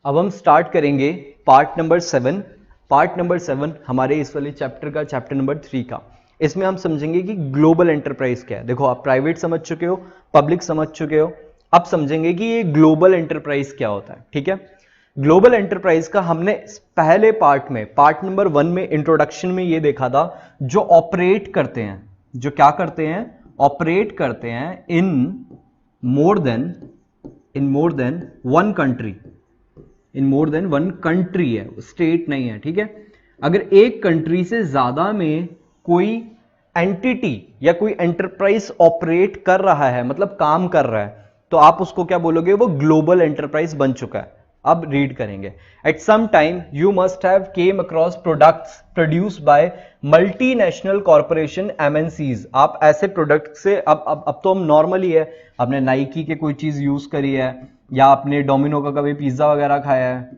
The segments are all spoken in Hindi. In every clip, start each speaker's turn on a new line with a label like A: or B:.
A: अब हम स्टार्ट करेंगे पार्ट नंबर 7। पार्ट नंबर 7 हमारे इस वाले चैप्टर का, चैप्टर नंबर 3 का। इसमें हम समझेंगे कि ग्लोबल एंटरप्राइज क्या है। देखो, आप प्राइवेट समझ चुके हो, पब्लिक समझ चुके हो, अब समझेंगे कि ये ग्लोबल एंटरप्राइज क्या होता है। ठीक है, ग्लोबल एंटरप्राइज का हमने पहले पार्ट में, पार्ट नंबर 1 में, इंट्रोडक्शन में ये देखा था, जो ऑपरेट करते हैं, जो क्या करते हैं, ऑपरेट करते हैं इन मोर देन वन कंट्री। इन मोर देन वन कंट्री है, स्टेट नहीं है। ठीक है, अगर एक कंट्री से ज्यादा में कोई एंटिटी या कोई एंटरप्राइज ऑपरेट कर रहा है, मतलब काम कर रहा है, तो आप उसको क्या बोलोगे, वो ग्लोबल एंटरप्राइज बन चुका है। अब रीड करेंगे। At some time you must have came across products produced by multinational corporation MNCs. आप ऐसे प्रोडक्ट से, अब तो हम नॉर्मली है, आपने नाइकी के कोई चीज यूज करी है, या आपने डोमिनो का कभी पिज्जा वगैरह खाया है,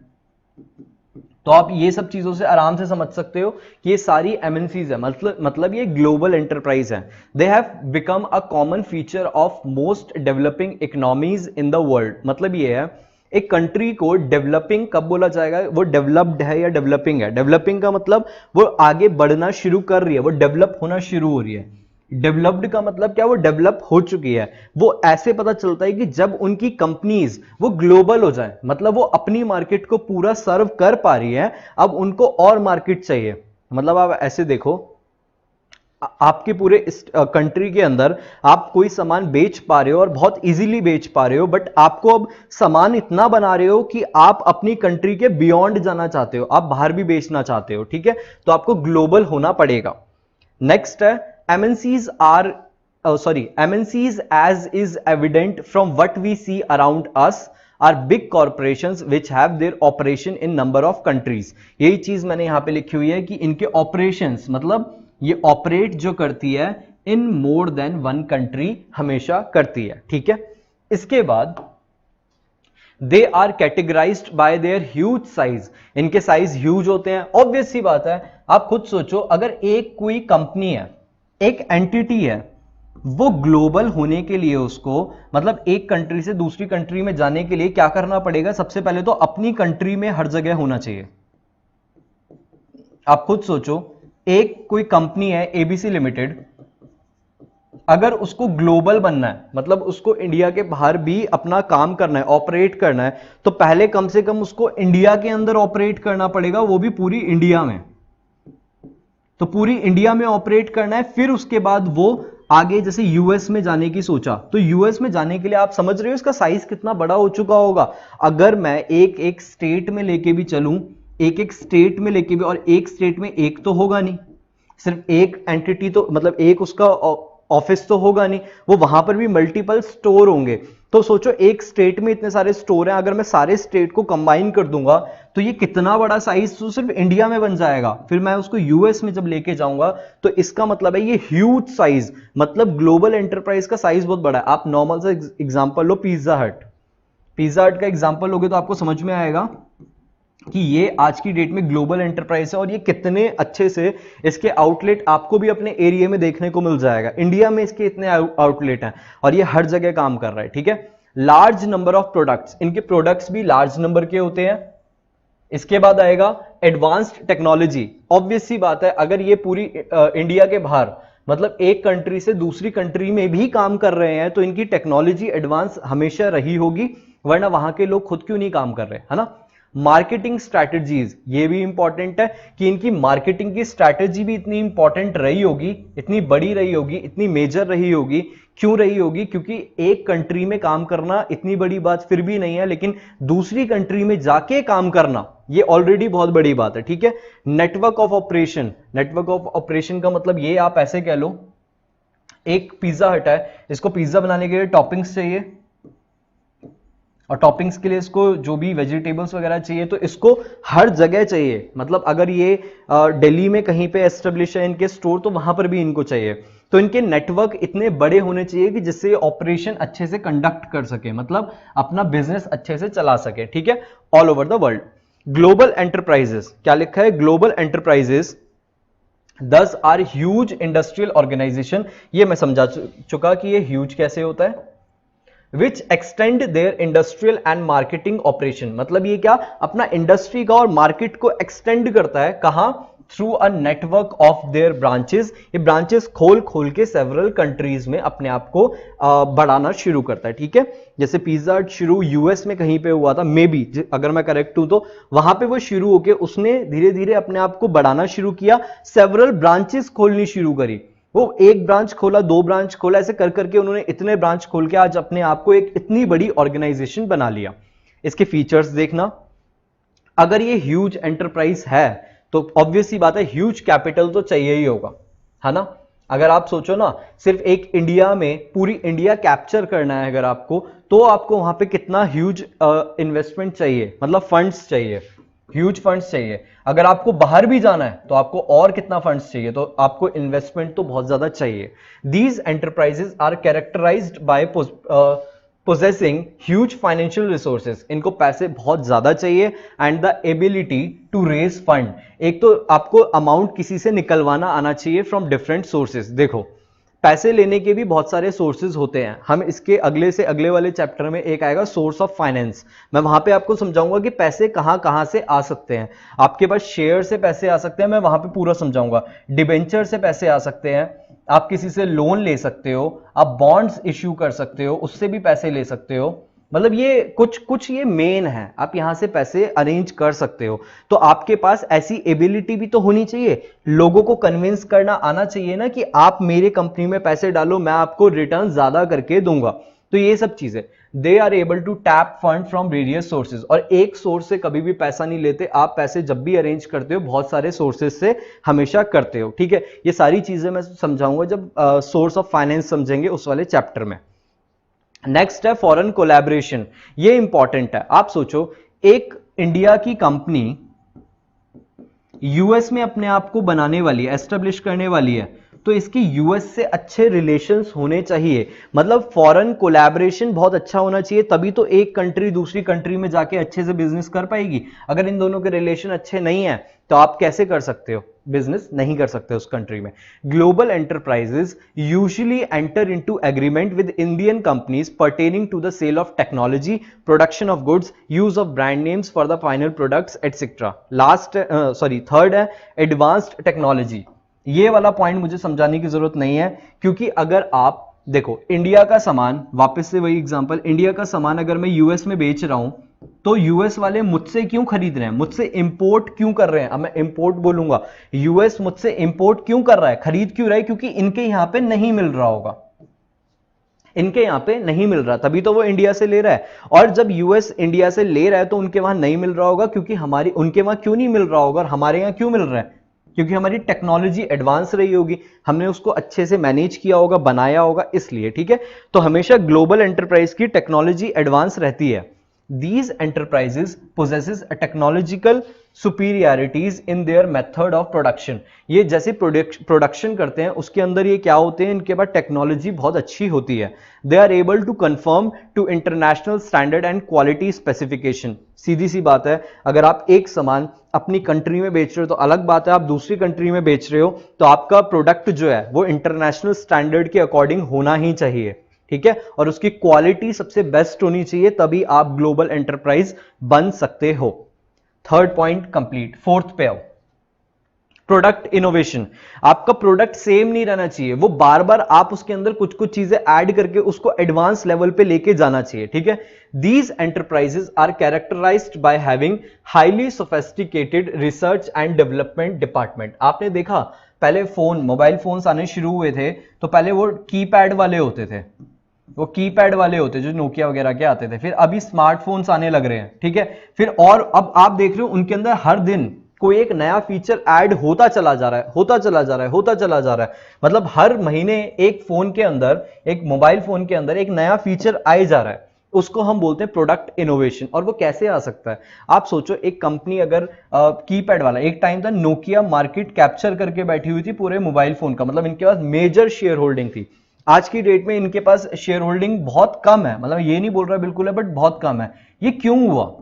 A: तो आप ये सब चीजों से आराम से समझ सकते हो कि ये सारी एमएनसीज है, मतलब ये ग्लोबल एंटरप्राइज है। They have become a common feature of most developing economies in the world. मतलब ये है, एक कंट्री को डेवलपिंग कब बोला जाएगा, वो डेवलप्ड है या डेवलपिंग है। डेवलपिंग का मतलब वो आगे बढ़ना शुरू कर रही है, वो डेवलप होना शुरू हो रही है। डेवलप्ड का मतलब क्या, वो डेवलप हो चुकी है। वो ऐसे पता चलता है कि जब उनकी कंपनीज वो ग्लोबल हो जाए, मतलब वो अपनी मार्केट को पूरा सर्व कर पा रही है, अब उनको और मार्केट चाहिए। मतलब आप ऐसे देखो, आपके पूरे इस कंट्री के अंदर आप कोई सामान बेच पा रहे हो और बहुत इजीली बेच पा रहे हो, बट आपको अब सामान इतना बना रहे हो कि आप अपनी कंट्री के बियॉन्ड जाना चाहते हो, आप बाहर भी बेचना चाहते हो। ठीक है, तो आपको ग्लोबल होना पड़ेगा। नेक्स्ट है, MNCs MNCs, as is evident from what we see around us, are big corporations which have their operation in number of countries। यही चीज मैंने यहां पे लिखी हुई है कि इनके ऑपरेशंस, मतलब ये ऑपरेट जो करती है in more than one country, हमेशा करती है। ठीक है, इसके बाद they are categorised by their huge size. इनके साइज ह्यूज होते हैं, ऑब्वियस सी बात है। आप खुद सोचो, अगर एक कोई कंपनी है, एक एंटिटी है, वो ग्लोबल होने के लिए उसको, मतलब एक कंट्री से दूसरी कंट्री में जाने के लिए क्या करना पड़ेगा, सबसे पहले तो अपनी कंट्री में हर जगह होना चाहिए। आप खुद सोचो, एक कोई कंपनी है एबीसी लिमिटेड, अगर उसको ग्लोबल बनना है, मतलब उसको इंडिया के बाहर भी अपना काम करना है, ऑपरेट करना है, तो पहले कम से कम उसको इंडिया के अंदर ऑपरेट करना पड़ेगा, वो भी पूरी इंडिया में। तो पूरी इंडिया में ऑपरेट करना है, फिर उसके बाद वो आगे जैसे यूएस में जाने की सोचा, तो यूएस में जाने के लिए आप समझ रहे हो इसका साइज कितना बड़ा हो चुका होगा। अगर मैं एक एक स्टेट में लेके भी चलूं, एक एक स्टेट में लेके भी, और एक स्टेट में एक तो होगा नहीं, सिर्फ एक एंटिटी, तो मतलब एक उसका ऑफिस तो होगा नहीं, वो वहां पर भी मल्टीपल स्टोर होंगे। तो सोचो, एक स्टेट में इतने सारे स्टोर हैं, अगर मैं सारे स्टेट को कंबाइन कर दूंगा तो ये कितना बड़ा साइज तो सिर्फ इंडिया में बन जाएगा। फिर मैं उसको यूएस में जब लेके जाऊंगा तो इसका मतलब है ये ह्यूज साइज, मतलब ग्लोबल एंटरप्राइज का साइज बहुत बड़ा है। आप नॉर्मल सा एग्जांपल लो, पिज्जा हट। पिज्जा हट का एग्जांपल लोगे तो आपको समझ में आएगा कि ये आज की डेट में ग्लोबल एंटरप्राइज है, और ये कितने अच्छे से इसके आउटलेट आपको भी अपने एरिया में देखने को मिल जाएगा। इंडिया में इसके इतने आउटलेट हैं और ये हर जगह काम कर रहा है। ठीक है, लार्ज नंबर ऑफ प्रोडक्ट्स, इनके प्रोडक्ट्स भी लार्ज नंबर के होते हैं। इसके बाद आएगा एडवांस्ड टेक्नोलॉजी। ऑब्वियस सी बात है, अगर ये पूरी इंडिया के बाहर, मतलब एक कंट्री से दूसरी कंट्री में भी काम कर रहे हैं, तो इनकी टेक्नोलॉजी एडवांस हमेशा रही होगी, वरना वहां के लोग खुद क्यों नहीं काम कर रहे, है ना। मार्केटिंग स्ट्रैटेजीज, ये भी इंपॉर्टेंट है कि इनकी मार्केटिंग की स्ट्रैटेजी भी इतनी इंपॉर्टेंट रही होगी, इतनी बड़ी रही होगी, इतनी मेजर रही होगी। क्यों रही होगी, क्योंकि एक कंट्री में काम करना इतनी बड़ी बात फिर भी नहीं है, लेकिन दूसरी कंट्री में जाके काम करना ये ऑलरेडी बहुत बड़ी बात है। ठीक है, network of operation. Network of operation का मतलब ये, आप ऐसे कह लो, एक पिज्जा हट है, इसको पिज्जा बनाने के लिए टॉपिंग्स चाहिए, और टॉपिंग्स के लिए इसको जो भी वेजिटेबल्स वगैरह चाहिए, तो इसको हर जगह चाहिए। मतलब अगर ये दिल्ली में कहीं पे एस्टेब्लिश है इनके स्टोर, तो वहां पर भी इनको चाहिए। तो इनके नेटवर्क इतने बड़े होने चाहिए कि जिससे ऑपरेशन अच्छे से कंडक्ट कर सके, मतलब अपना बिजनेस अच्छे से चला सके। ठीक है, all over the world. Global enterprises, क्या लिखा है, ग्लोबल एंटरप्राइजेस दस आर ह्यूज इंडस्ट्रियल ऑर्गेनाइजेशन। ये मैं समझा चुका कि ये ह्यूज कैसे होता है। Which extend their industrial and marketing operation, मतलब ये क्या अपना इंडस्ट्री का और मार्केट को एक्सटेंड करता है, कहां, through a network of their branches, ये ब्रांचेस खोल खोल के सेवरल कंट्रीज में अपने आप को बढ़ाना शुरू करता है, ठीक है। जैसे पिज्जा हट शुरू यूएस में कहीं पे हुआ था, मे बी अगर मैं करेक्ट हूं तो वहां पे वो शुरू होके उसने धीरे धीरे अपने आप को बढ़ाना शुरू किया, सेवरल ब्रांचेस खोलनी शुरू करी, वो एक ब्रांच खोला, दो ब्रांच खोला, ऐसे कर करके उन्होंने इतने ब्रांच खोल के आज अपने आप को एक इतनी बड़ी ऑर्गेनाइजेशन बना लिया। इसके फीचर्स देखना, अगर ये ह्यूज एंटरप्राइज है तो ऑब्वियस सी बात है ह्यूज कैपिटल तो चाहिए ही होगा, है ना। अगर आप सोचो ना सिर्फ एक इंडिया में पूरी इंडिया कैप्चर करना है अगर आपको, तो आपको वहां पे कितना ह्यूज इन्वेस्टमेंट चाहिए, मतलब फंड्स चाहिए, ह्यूज फंड्स चाहिए। अगर आपको बाहर भी जाना है तो आपको और कितना फंड्स चाहिए, तो आपको इन्वेस्टमेंट तो बहुत ज्यादा चाहिए। These enterprises are characterised by possessing huge financial resources, इनको पैसे बहुत ज्यादा चाहिए, and the ability to raise fund, एक तो आपको अमाउंट किसी से निकलवाना आना चाहिए from different sources। देखो पैसे लेने के भी बहुत सारे सोर्सेज होते हैं, हम इसके अगले से अगले वाले चैप्टर में एक आएगा सोर्स ऑफ फाइनेंस, मैं वहां पे आपको समझाऊंगा कि पैसे कहां कहां से आ सकते हैं। आपके पास शेयर से पैसे आ सकते हैं, मैं वहां पे पूरा समझाऊंगा, डिबेंचर से पैसे आ सकते हैं, आप किसी से लोन ले सकते हो, आप बॉन्ड्स इश्यू कर सकते हो, उससे भी पैसे ले सकते हो, मतलब ये कुछ ये मेन है, आप यहां से पैसे अरेंज कर सकते हो। तो आपके पास ऐसी एबिलिटी भी तो होनी चाहिए, लोगों को कन्विंस करना आना चाहिए ना कि आप मेरे कंपनी में पैसे डालो, मैं आपको रिटर्न ज्यादा करके दूंगा। तो ये सब चीजें, they are able to tap fund from various sources, और एक सोर्स से कभी भी पैसा नहीं लेते आप, पैसे जब भी अरेंज करते हो बहुत सारे सोर्सेज से हमेशा करते हो, ठीक है। ये सारी चीजें मैं समझाऊंगा जब सोर्स ऑफ फाइनेंस समझेंगे उस वाले चैप्टर में। नेक्स्ट है फॉरेन कोलैबोरेशन, ये इंपॉर्टेंट है। आप सोचो एक इंडिया की कंपनी यूएस में अपने आप को बनाने वाली है, एस्टेब्लिश करने वाली है, तो इसकी यूएस से अच्छे रिलेशंस होने चाहिए, मतलब फॉरेन कोलैबोरेशन बहुत अच्छा होना चाहिए, तभी तो एक कंट्री दूसरी कंट्री में जाके अच्छे से बिजनेस कर पाएगी। अगर इन दोनों के रिलेशन अच्छे नहीं है तो आप कैसे कर सकते हो बिजनेस, नहीं कर सकते उस कंट्री में। Global enterprises usually enter into agreement with Indian companies pertaining to the sale of technology, production of goods, use of brand names for the final products etcetera. Third है एडवांस्ड टेक्नोलॉजी, ये वाला पॉइंट मुझे समझाने की जरूरत नहीं है, क्योंकि अगर आप देखो इंडिया का सामान, वापस से वही एग्जांपल, इंडिया का सामान अगर मैं यूएस में बेच रहा हूं तो यूएस वाले मुझसे क्यों खरीद रहे हैं, मुझसे इंपोर्ट क्यों कर रहे हैं, अब मैं इंपोर्ट बोलूंगा, यूएस मुझसे इंपोर्ट क्यों कर रहा है, खरीद क्यों रहा है, क्योंकि इनके यहां पे नहीं मिल रहा होगा, इनके यहां पे नहीं मिल रहा, तभी तो वो इंडिया से ले रहा है। और जब यूएस इंडिया से ले रहा है तो उनके वहां नहीं मिल रहा होगा, क्योंकि हमारी उनके वहां क्यों नहीं मिल रहा होगा और हमारे यहां क्यों मिल रहा है, क्योंकि हमारी टेक्नोलॉजी एडवांस रही होगी, हमने उसको अच्छे से मैनेज किया होगा, बनाया होगा, इसलिए, ठीक है। तो हमेशा ग्लोबल एंटरप्राइज की टेक्नोलॉजी एडवांस रहती है। These enterprises possesses a technological superiorities in their method of production, ये जैसे प्रोडक्शन करते हैं उसके अंदर ये क्या होते हैं, इनके पास टेक्नोलॉजी बहुत अच्छी होती है। They are able to confirm to international standard and quality specification. सीधी सी बात है, अगर आप एक सामान अपनी कंट्री में बेच रहे हो तो अलग बात है, आप दूसरी कंट्री में बेच रहे हो तो आपका प्रोडक्ट जो है वो इंटरनेशनल स्टैंडर्ड के अकॉर्डिंग होना ही चाहिए, ठीक है, और उसकी क्वालिटी सबसे बेस्ट होनी चाहिए, तभी आप ग्लोबल एंटरप्राइज बन सकते हो। Third point complete. फोर्थ पे आओ, प्रोडक्ट इनोवेशन। आपका प्रोडक्ट सेम नहीं रहना चाहिए, वो बार बार आप उसके अंदर कुछ कुछ चीजें ऐड करके उसको एडवांस लेवल पे लेके जाना चाहिए, ठीक है। These enterprises are characterised by having highly sophisticated research and development department. आपने देखा पहले फोन, मोबाइल फोन्स आने शुरू हुए थे तो पहले वो कीपैड वाले होते थे, वो कीपैड वाले होते जो नोकिया वगैरह के आते थे, फिर अभी स्मार्टफोन्स आने लग रहे हैं, ठीक है। फिर और अब आप देख रहे हो उनके अंदर हर दिन कोई एक नया फीचर ऐड होता चला जा रहा है, होता चला जा रहा है, होता चला जा रहा है, मतलब हर महीने एक फोन के अंदर, एक मोबाइल फोन के अंदर एक नया फीचर आए जा रहा है, उसको हम बोलते हैं प्रोडक्ट इनोवेशन। और वो कैसे आ सकता है, आप सोचो एक कंपनी अगर कीपैड वाला, एक टाइम था नोकिया मार्केट कैप्चर करके बैठी हुई थी पूरे मोबाइल फोन का, मतलब इनके पास मेजर शेयर होल्डिंग थी। आज की डेट में इनके पास शेयर होल्डिंग बहुत कम है, मतलब ये नहीं बोल रहा बिल्कुल है, बट बहुत कम है। ये क्यों हुआ,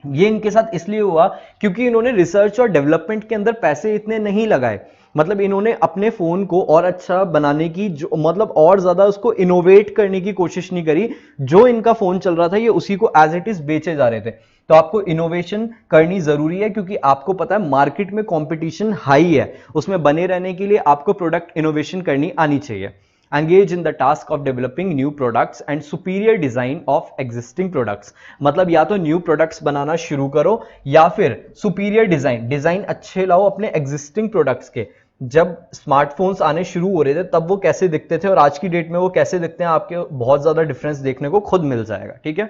A: ये इनके साथ इसलिए हुआ क्योंकि इन्होंने रिसर्च और डेवलपमेंट के अंदर पैसे इतने नहीं लगाए। मतलब इन्होंने अपने फोन को और अच्छा बनाने की जो मतलब और ज्यादा उसको इनोवेट करने की कोशिश नहीं करी। जो इनका फोन चल रहा था ये उसी को एज इट इज बेचे जा रहे थे। तो आपको इनोवेशन करनी जरूरी है, क्योंकि आपको पता है मार्केट में कंपटीशन हाई है, उसमें बने रहने के लिए आपको प्रोडक्ट इनोवेशन करनी आनी चाहिए। Engage in the task of developing new products and superior design of existing products। मतलब या तो न्यू प्रोडक्ट्स बनाना शुरू करो या फिर सुपीरियर डिजाइन अच्छे लाओ अपने एग्जिस्टिंग प्रोडक्ट्स के। जब स्मार्टफोन्स आने शुरू हो रहे थे तब वो कैसे दिखते थे और आज की डेट में वो कैसे दिखते हैं, आपके बहुत ज्यादा डिफरेंस देखने को खुद मिल जाएगा। ठीक है।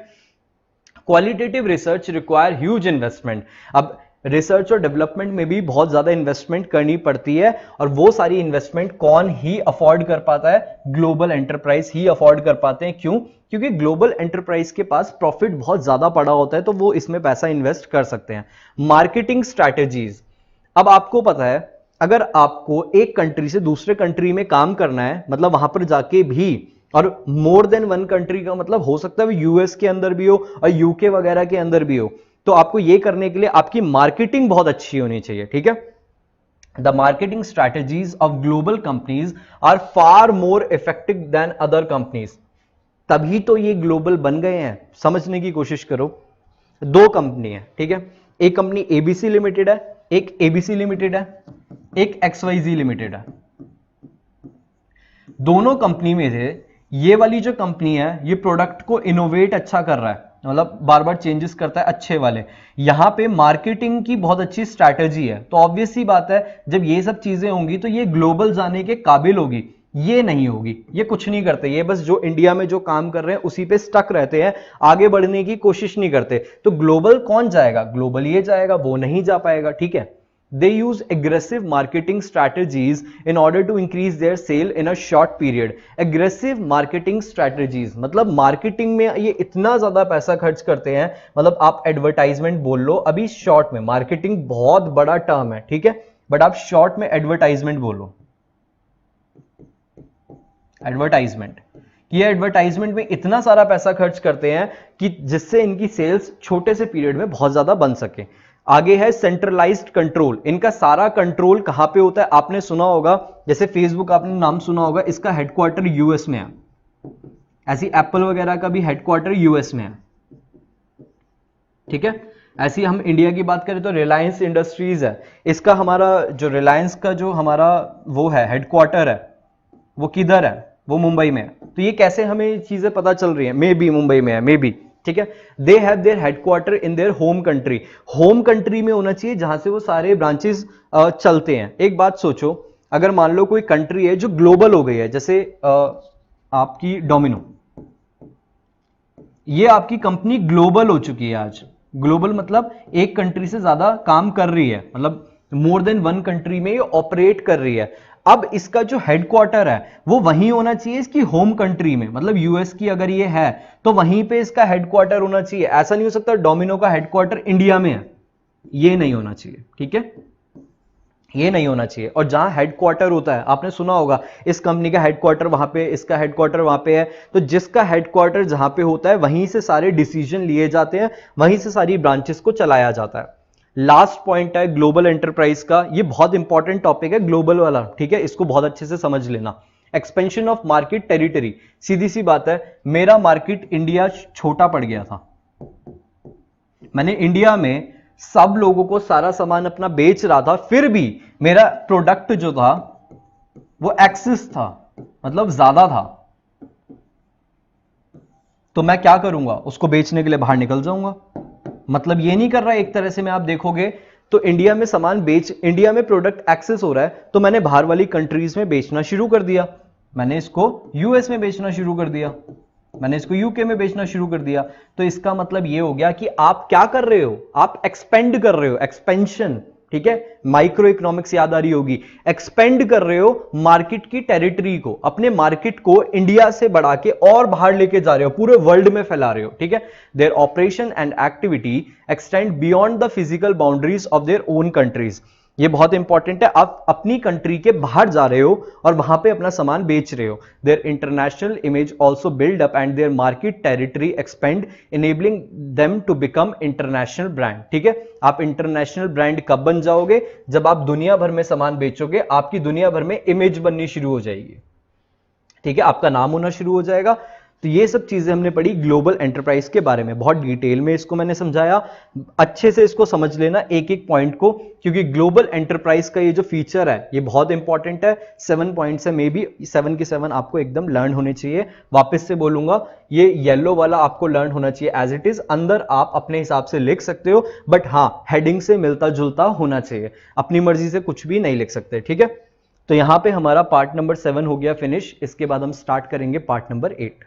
A: Qualitative research require huge investment. अब रिसर्च और डेवलपमेंट में भी बहुत ज्यादा इन्वेस्टमेंट करनी पड़ती है, और वो सारी इन्वेस्टमेंट कौन ही अफोर्ड कर पाता है? ग्लोबल एंटरप्राइज ही अफोर्ड कर पाते हैं। क्यों? क्योंकि ग्लोबल एंटरप्राइज के पास प्रॉफिट बहुत ज्यादा पड़ा होता है, तो वो इसमें पैसा इन्वेस्ट कर सकते हैं। Marketing strategies. अब आपको पता है अगर आपको एक कंट्री से दूसरे कंट्री में काम करना है, मतलब वहां पर जाके भी, और मोर देन वन कंट्री का मतलब हो सकता है यूएस के अंदर भी हो और यूके वगैरह के अंदर भी हो, तो आपको यह करने के लिए आपकी मार्केटिंग बहुत अच्छी होनी चाहिए। ठीक है। The marketing strategies of global companies are far more effective than other companies. तभी तो ये ग्लोबल बन गए हैं। समझने की कोशिश करो। दो कंपनी है, ठीक है, एक कंपनी एबीसी लिमिटेड है, एक एबीसी लिमिटेड है, एक एक्सवाईजी लिमिटेड है। दोनों कंपनी में से ये वाली जो कंपनी है ये प्रोडक्ट को इनोवेट अच्छा कर रहा है, मतलब बार बार चेंजेस करता है अच्छे वाले। यहां पे मार्केटिंग की बहुत अच्छी स्ट्रैटेजी है, तो ऑब्वियस सी बात है जब ये सब चीजें होंगी तो ये ग्लोबल जाने के काबिल होगी। ये नहीं होगी, ये कुछ नहीं करते, ये बस जो इंडिया में जो काम कर रहे हैं उसी पे स्टक रहते हैं, आगे बढ़ने की कोशिश नहीं करते। तो ग्लोबल कौन जाएगा? ग्लोबल ये जाएगा, वो नहीं जा पाएगा। ठीक है। They use aggressive marketing strategies in order to increase their sale in a short period। Aggressive marketing strategies मतलब मार्केटिंग में ये इतना ज्यादा पैसा खर्च करते हैं, मतलब आप एडवर्टाइजमेंट बोल लो, अभी शॉर्ट में मार्केटिंग बहुत बड़ा टर्म है, ठीक है, बट आप शॉर्ट में एडवर्टाइजमेंट बोलो। एडवर्टाइजमेंट, ये एडवर्टाइजमेंट में इतना सारा पैसा खर्च करते हैं कि जिससे इनकी सेल्स छोटे से पीरियड में बहुत ज्यादा बन सके। आगे है सेंट्रलाइज्ड कंट्रोल। इनका सारा कंट्रोल कहां पे होता है? आपने सुना होगा, जैसे फेसबुक आपने नाम सुना होगा, इसका हेडक्वार्टर यूएस में है। ऐसी एप्पल वगैरह का भी हेडक्वार्टर यूएस में है। ठीक है। ऐसी हम इंडिया की बात करें तो रिलायंस इंडस्ट्रीज है, इसका हमारा जो रिलायंस का जो हमारा वो है हेडक्वार्टर है, वो किधर है? वो मुंबई में है। तो ये कैसे हमें चीजें पता चल रही है? मे बी मुंबई में है, मे बी। ठीक है। They have their headquarter in their home country. Home country में होना चाहिए जहां से वो सारे ब्रांचेस चलते हैं। एक बात सोचो, अगर मान लो कोई कंट्री है जो ग्लोबल हो गई है, जैसे आपकी डोमिनो, ये आपकी कंपनी ग्लोबल हो चुकी है आज। ग्लोबल मतलब एक कंट्री से ज्यादा काम कर रही है, मतलब मोर देन वन कंट्री में ये ऑपरेट कर रही है। अब इसका जो हेडक्वार्टर है वो वहीं होना चाहिए इसकी होम कंट्री में, मतलब यूएस की अगर ये है तो वहीं पे इसका हेडक्वार्टर होना चाहिए। ऐसा नहीं हो सकता डोमिनो का हेडक्वार्टर इंडिया में है, ये नहीं होना चाहिए। ठीक है, ये नहीं होना चाहिए। और जहां हेडक्वार्टर होता है, आपने सुना होगा इस कंपनी का हेडक्वार्टर वहां पे, इसका हेडक्वार्टर वहां पे है, तो जिसका हेडक्वार्टर जहां पे होता है वहीं से सारे डिसीजन लिए जाते हैं, वहीं से सारी ब्रांचेस को चलाया जाता है। लास्ट पॉइंट है ग्लोबल एंटरप्राइज का। ये बहुत इंपॉर्टेंट टॉपिक है ग्लोबल वाला, ठीक है, इसको बहुत अच्छे से समझ लेना। Expansion of market territory. सीधी सी बात है, मेरा मार्केट इंडिया छोटा पड़ गया था, मैंने इंडिया में सब लोगों को सारा सामान अपना बेच रहा था, फिर भी मेरा प्रोडक्ट जो था वो एक्सेस था, मतलब ज्यादा था, तो मैं क्या करूंगा? उसको बेचने के लिए बाहर निकल जाऊंगा। मतलब ये नहीं कर रहा, एक तरह से मैं आप देखोगे तो इंडिया में सामान इंडिया में प्रोडक्ट एक्सेस हो रहा है, तो मैंने बाहर वाली कंट्रीज में बेचना शुरू कर दिया। मैंने इसको यूएस में बेचना शुरू कर दिया, मैंने इसको यूके में बेचना शुरू कर दिया। तो इसका मतलब ये हो गया कि आप क्या कर रहे हो? आप एक्सपेंड कर रहे हो, एक्सपेंशन। ठीक है, माइक्रो इकोनॉमिक्स याद आ रही होगी। एक्सपेंड कर रहे हो मार्केट की टेरिटरी को, अपने मार्केट को इंडिया से बढ़ा के और बाहर लेके जा रहे हो, पूरे वर्ल्ड में फैला रहे हो। ठीक है, their operation and activity extend beyond the physical boundaries of their own countries. ये बहुत इंपॉर्टेंट है। आप अपनी कंट्री के बाहर जा रहे हो और वहां पे अपना सामान बेच रहे हो। Their international image also build up and their market territory expand, enabling them to become international brand. ठीक है, आप इंटरनेशनल ब्रांड कब बन जाओगे? जब आप दुनिया भर में सामान बेचोगे, आपकी दुनिया भर में इमेज बननी शुरू हो जाएगी। ठीक है, आपका नाम होना शुरू हो जाएगा। तो ये सब चीजें हमने पढ़ी ग्लोबल एंटरप्राइज के बारे में, बहुत डिटेल में इसको मैंने समझाया। अच्छे से इसको समझ लेना एक एक पॉइंट को, क्योंकि ग्लोबल एंटरप्राइज का ये जो फीचर है ये बहुत इंपॉर्टेंट है। 7 पॉइंट्स है, मे बी 7 के 7 आपको एकदम लर्न होने चाहिए। वापस से बोलूंगा, ये येलो वाला आपको लर्न होना चाहिए एज इट इज। अंदर आप अपने हिसाब से लिख सकते हो, बट हाँ हेडिंग से मिलता जुलता होना चाहिए, अपनी मर्जी से कुछ भी नहीं लिख सकते। ठीक है, तो यहां पे हमारा पार्ट नंबर 7 हो गया फिनिश। इसके बाद हम स्टार्ट करेंगे पार्ट नंबर 8।